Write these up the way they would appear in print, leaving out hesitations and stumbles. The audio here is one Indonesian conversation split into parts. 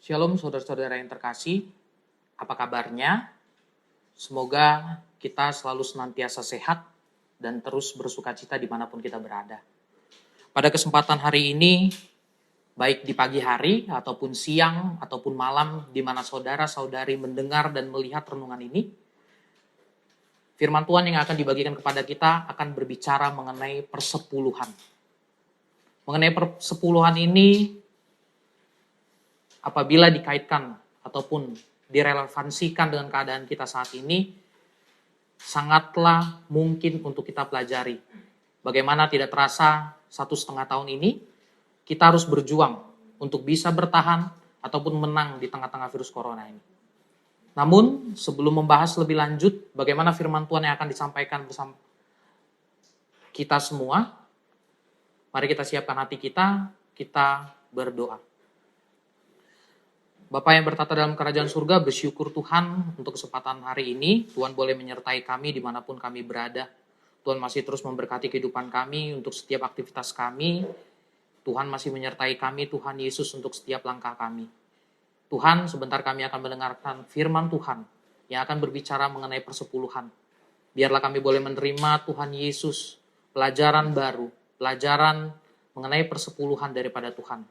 Shalom saudara-saudara yang terkasih, apa kabarnya? Semoga kita selalu senantiasa sehat dan terus bersukacita dimanapun kita berada. Pada kesempatan hari ini, baik di pagi hari ataupun siang ataupun malam di mana saudara-saudari mendengar dan melihat renungan ini, firman Tuhan yang akan dibagikan kepada kita akan berbicara mengenai persepuluhan. Mengenai persepuluhan ini, apabila dikaitkan ataupun direlevansikan dengan keadaan kita saat ini, sangatlah mungkin untuk kita pelajari. Bagaimana tidak terasa 1,5 tahun ini, kita harus berjuang untuk bisa bertahan ataupun menang di tengah-tengah virus corona ini. Namun, sebelum membahas lebih lanjut bagaimana firman Tuhan yang akan disampaikan bersama kita semua, mari kita siapkan hati kita berdoa. Bapa yang bertata dalam kerajaan surga, bersyukur Tuhan untuk kesempatan hari ini. Tuhan boleh menyertai kami dimanapun kami berada. Tuhan masih terus memberkati kehidupan kami untuk setiap aktivitas kami. Tuhan masih menyertai kami, Tuhan Yesus, untuk setiap langkah kami. Tuhan, sebentar kami akan mendengarkan firman Tuhan yang akan berbicara mengenai persepuluhan. Biarlah kami boleh menerima Tuhan Yesus, pelajaran baru, pelajaran mengenai persepuluhan daripada Tuhan.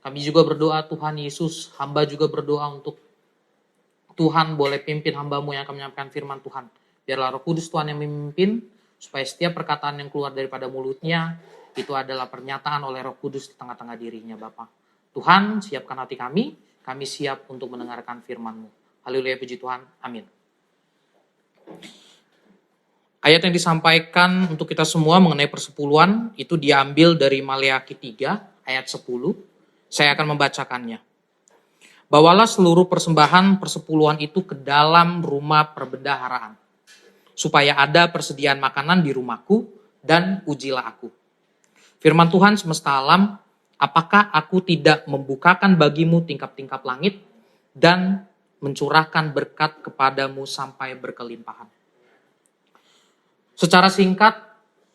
Kami juga berdoa Tuhan Yesus, hamba juga berdoa untuk Tuhan boleh pimpin hamba-Mu yang akan menyampaikan firman Tuhan. Biarlah Roh Kudus Tuhan yang memimpin, supaya setiap perkataan yang keluar daripada mulutnya, itu adalah pernyataan oleh Roh Kudus di tengah-tengah dirinya Bapa. Tuhan, siapkan hati kami siap untuk mendengarkan firman-Mu. Haleluya, puji Tuhan, amin. Ayat yang disampaikan untuk kita semua mengenai persepuluhan, itu diambil dari Maleakhi 3, ayat 10. Saya akan membacakannya. Bawalah seluruh persembahan persepuluhan itu ke dalam rumah perbendaharaan, supaya ada persediaan makanan di rumahku, dan ujilah aku. Firman Tuhan semesta alam, apakah aku tidak membukakan bagimu tingkap-tingkap langit, dan mencurahkan berkat kepadamu sampai berkelimpahan. Secara singkat,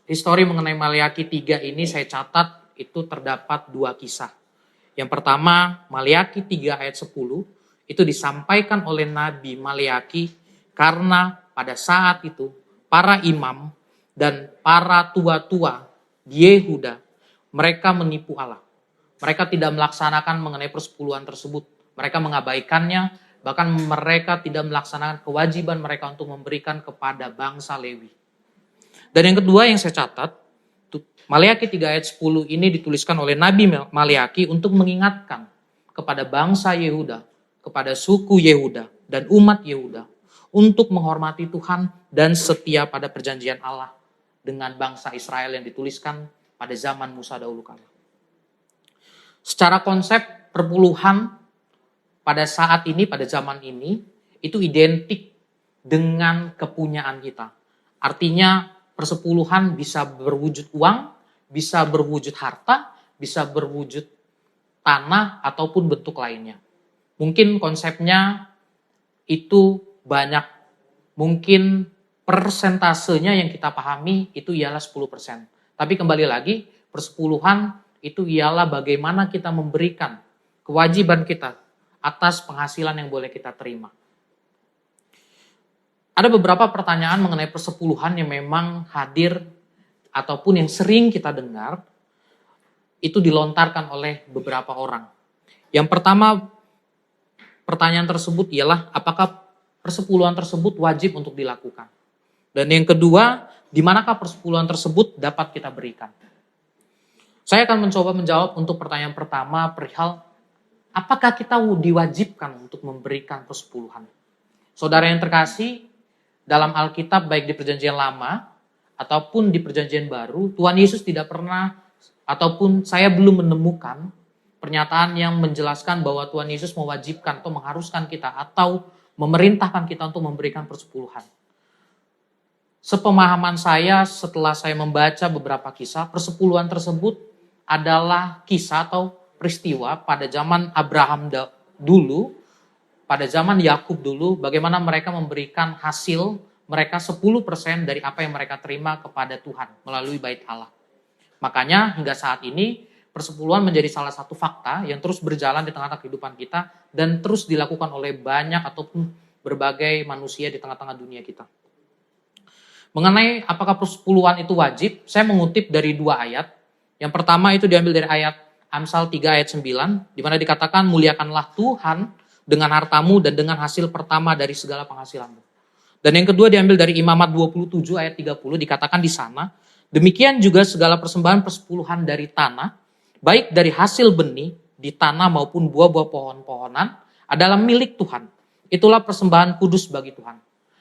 histori mengenai Maleakhi 3 ini saya catat itu terdapat 2 kisah. Yang pertama, Maleakhi 3 ayat 10, itu disampaikan oleh Nabi Maleakhi karena pada saat itu para imam dan para tua-tua di Yehuda, mereka menipu Allah. Mereka tidak melaksanakan mengenai persepuluhan tersebut. Mereka mengabaikannya, bahkan mereka tidak melaksanakan kewajiban mereka untuk memberikan kepada bangsa Lewi. Dan yang kedua yang saya catat, Maleakhi 3 ayat 10 ini dituliskan oleh Nabi Maleakhi untuk mengingatkan kepada bangsa Yehuda, kepada suku Yehuda dan umat Yehuda untuk menghormati Tuhan dan setia pada perjanjian Allah dengan bangsa Israel yang dituliskan pada zaman Musa dahulu kala. Secara konsep perpuluhan pada saat ini, pada zaman ini, itu identik dengan kepunyaan kita. Artinya persepuluhan bisa berwujud uang, bisa berwujud harta, bisa berwujud tanah, ataupun bentuk lainnya. Mungkin konsepnya itu banyak. Mungkin persentasenya yang kita pahami itu ialah 10%. Tapi kembali lagi, persepuluhan itu ialah bagaimana kita memberikan kewajiban kita atas penghasilan yang boleh kita terima. Ada beberapa pertanyaan mengenai persepuluhan yang memang hadir ataupun yang sering kita dengar, itu dilontarkan oleh beberapa orang. Yang pertama, pertanyaan tersebut ialah apakah persepuluhan tersebut wajib untuk dilakukan? Dan yang kedua, di manakah persepuluhan tersebut dapat kita berikan? Saya akan mencoba menjawab untuk pertanyaan pertama perihal apakah kita diwajibkan untuk memberikan persepuluhan? Saudara yang terkasih, dalam Alkitab baik di Perjanjian Lama ataupun di Perjanjian Baru, Tuhan Yesus tidak pernah ataupun saya belum menemukan pernyataan yang menjelaskan bahwa Tuhan Yesus mewajibkan atau mengharuskan kita atau memerintahkan kita untuk memberikan persepuluhan. Sepemahaman saya setelah saya membaca beberapa kisah, persepuluhan tersebut adalah kisah atau peristiwa pada zaman Abraham dulu, pada zaman Yakub dulu, bagaimana mereka memberikan hasil mereka 10% dari apa yang mereka terima kepada Tuhan melalui bait Allah. Makanya hingga saat ini persepuluhan menjadi salah satu fakta yang terus berjalan di tengah-tengah kehidupan kita dan terus dilakukan oleh banyak ataupun berbagai manusia di tengah-tengah dunia kita. Mengenai apakah persepuluhan itu wajib, saya mengutip dari 2 ayat. Yang pertama itu diambil dari ayat Amsal 3 ayat 9, di mana dikatakan muliakanlah Tuhan dengan hartamu dan dengan hasil pertama dari segala penghasilanmu. Dan yang kedua diambil dari Imamat 27 ayat 30, dikatakan di sana, demikian juga segala persembahan persepuluhan dari tanah, baik dari hasil benih di tanah maupun buah-buah pohon-pohonan adalah milik Tuhan. Itulah persembahan kudus bagi Tuhan.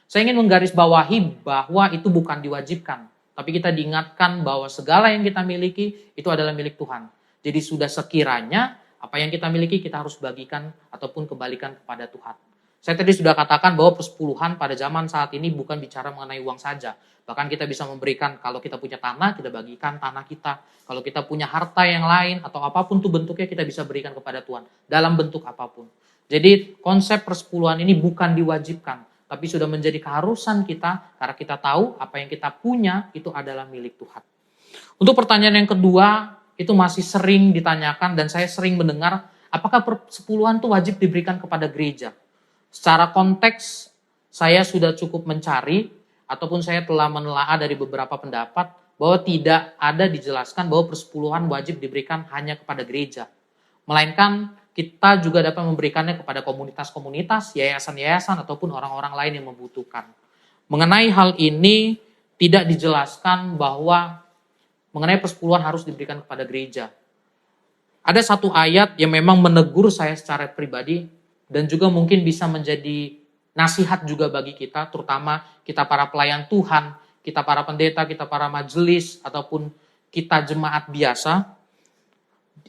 Saya ingin menggarisbawahi bahwa itu bukan diwajibkan, tapi kita diingatkan bahwa segala yang kita miliki itu adalah milik Tuhan. Jadi sudah sekiranya apa yang kita miliki kita harus bagikan ataupun kembalikan kepada Tuhan. Saya tadi sudah katakan bahwa persepuluhan pada zaman saat ini bukan bicara mengenai uang saja. Bahkan kita bisa memberikan, kalau kita punya tanah, kita bagikan tanah kita. Kalau kita punya harta yang lain atau apapun tuh bentuknya, kita bisa berikan kepada Tuhan dalam bentuk apapun. Jadi konsep persepuluhan ini bukan diwajibkan, tapi sudah menjadi keharusan kita karena kita tahu apa yang kita punya itu adalah milik Tuhan. Untuk pertanyaan yang kedua, itu masih sering ditanyakan dan saya sering mendengar, apakah persepuluhan itu wajib diberikan kepada gereja? Secara konteks, saya sudah cukup mencari, ataupun saya telah menelaah dari beberapa pendapat, bahwa tidak ada dijelaskan bahwa persepuluhan wajib diberikan hanya kepada gereja. Melainkan kita juga dapat memberikannya kepada komunitas-komunitas, yayasan-yayasan, ataupun orang-orang lain yang membutuhkan. Mengenai hal ini, tidak dijelaskan bahwa mengenai persepuluhan harus diberikan kepada gereja. Ada satu ayat yang memang menegur saya secara pribadi, dan juga mungkin bisa menjadi nasihat juga bagi kita, terutama kita para pelayan Tuhan, kita para pendeta, kita para majelis, ataupun kita jemaat biasa.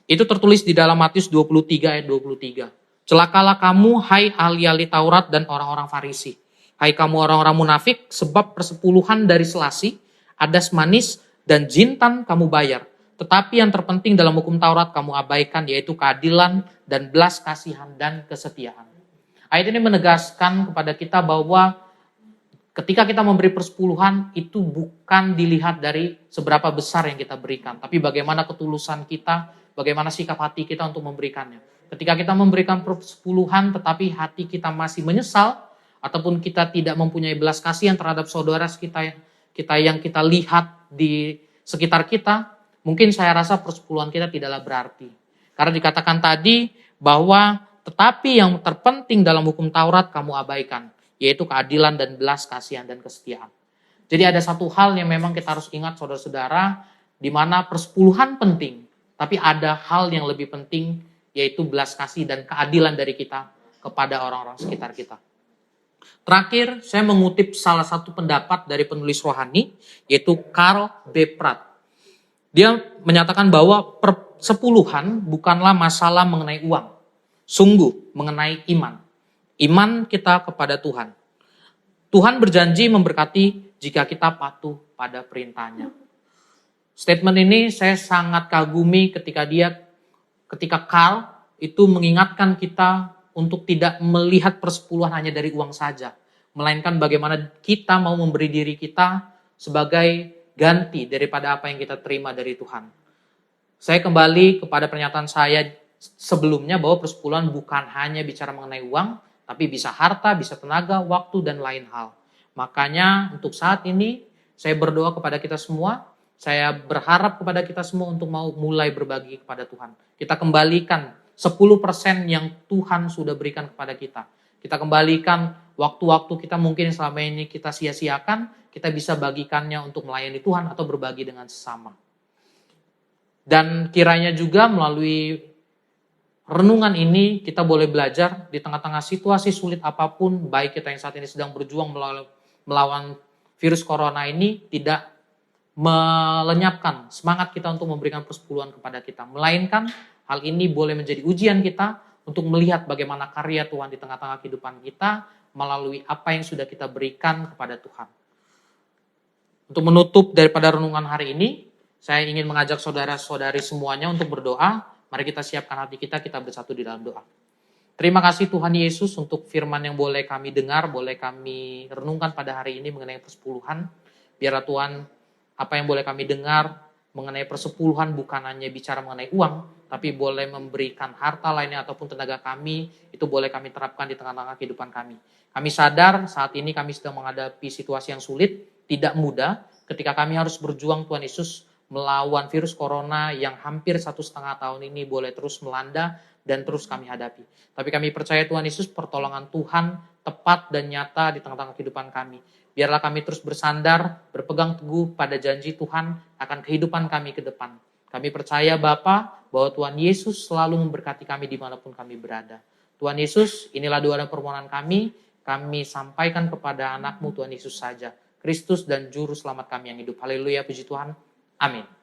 Itu tertulis di dalam Matius 23 ayat 23. Celakalah kamu, hai ahli-ahli Taurat dan orang-orang Farisi. Hai kamu orang-orang munafik, sebab persepuluhan dari selasi, adas manis, dan jintan kamu bayar. Tetapi yang terpenting dalam hukum Taurat kamu abaikan, yaitu keadilan dan belas kasihan dan kesetiaan. Ayat ini menegaskan kepada kita bahwa ketika kita memberi persepuluhan, itu bukan dilihat dari seberapa besar yang kita berikan, tapi bagaimana ketulusan kita, bagaimana sikap hati kita untuk memberikannya. Ketika kita memberikan persepuluhan tetapi hati kita masih menyesal, ataupun kita tidak mempunyai belas kasihan terhadap saudara kita yang kita lihat di sekitar kita, mungkin saya rasa persepuluhan kita tidaklah berarti. Karena dikatakan tadi bahwa tetapi yang terpenting dalam hukum Taurat kamu abaikan, yaitu keadilan dan belas kasihan dan kesetiaan. Jadi ada satu hal yang memang kita harus ingat saudara-saudara, di mana persepuluhan penting, tapi ada hal yang lebih penting, yaitu belas kasih dan keadilan dari kita kepada orang-orang sekitar kita. Terakhir, saya mengutip salah satu pendapat dari penulis rohani, yaitu Karl B. Pratt. Dia menyatakan bahwa persepuluhan bukanlah masalah mengenai uang, sungguh mengenai iman. Iman kita kepada Tuhan. Tuhan berjanji memberkati jika kita patuh pada perintahnya. Statement ini saya sangat kagumi ketika Karl itu mengingatkan kita untuk tidak melihat persepuluhan hanya dari uang saja, melainkan bagaimana kita mau memberi diri kita sebagai ganti daripada apa yang kita terima dari Tuhan. Saya kembali kepada pernyataan saya sebelumnya bahwa persepuluhan bukan hanya bicara mengenai uang, tapi bisa harta, bisa tenaga, waktu, dan lain hal. Makanya untuk saat ini saya berdoa kepada kita semua, saya berharap kepada kita semua untuk mau mulai berbagi kepada Tuhan. Kita kembalikan 10% yang Tuhan sudah berikan kepada kita. Kita kembalikan waktu-waktu kita mungkin selama ini kita sia-siakan, kita bisa bagikannya untuk melayani Tuhan atau berbagi dengan sesama. Dan kiranya juga melalui renungan ini kita boleh belajar di tengah-tengah situasi sulit apapun, baik kita yang saat ini sedang berjuang melawan virus corona ini, tidak melenyapkan semangat kita untuk memberikan persepuluhan kepada kita. Melainkan hal ini boleh menjadi ujian kita untuk melihat bagaimana karya Tuhan di tengah-tengah kehidupan kita melalui apa yang sudah kita berikan kepada Tuhan. Untuk menutup daripada renungan hari ini, saya ingin mengajak saudara-saudari semuanya untuk berdoa. Mari kita siapkan hati kita bersatu di dalam doa. Terima kasih Tuhan Yesus untuk firman yang boleh kami dengar, boleh kami renungkan pada hari ini mengenai persepuluhan. Biarlah Tuhan, apa yang boleh kami dengar mengenai persepuluhan bukan hanya bicara mengenai uang, tapi boleh memberikan harta lainnya ataupun tenaga kami, itu boleh kami terapkan di tengah-tengah kehidupan kami. Kami sadar saat ini kami sedang menghadapi situasi yang sulit, tidak mudah, ketika kami harus berjuang Tuhan Yesus melawan virus corona yang hampir 1,5 tahun ini boleh terus melanda dan terus kami hadapi. Tapi kami percaya Tuhan Yesus, pertolongan Tuhan tepat dan nyata di tengah-tengah kehidupan kami. Biarlah kami terus bersandar, berpegang teguh pada janji Tuhan akan kehidupan kami ke depan. Kami percaya Bapa bahwa Tuhan Yesus selalu memberkati kami dimanapun kami berada. Tuhan Yesus, inilah doa dan permohonan kami sampaikan kepada anak-Mu Tuhan Yesus saja, Kristus dan Juru Selamat kami yang hidup. Haleluya, puji Tuhan. Amin.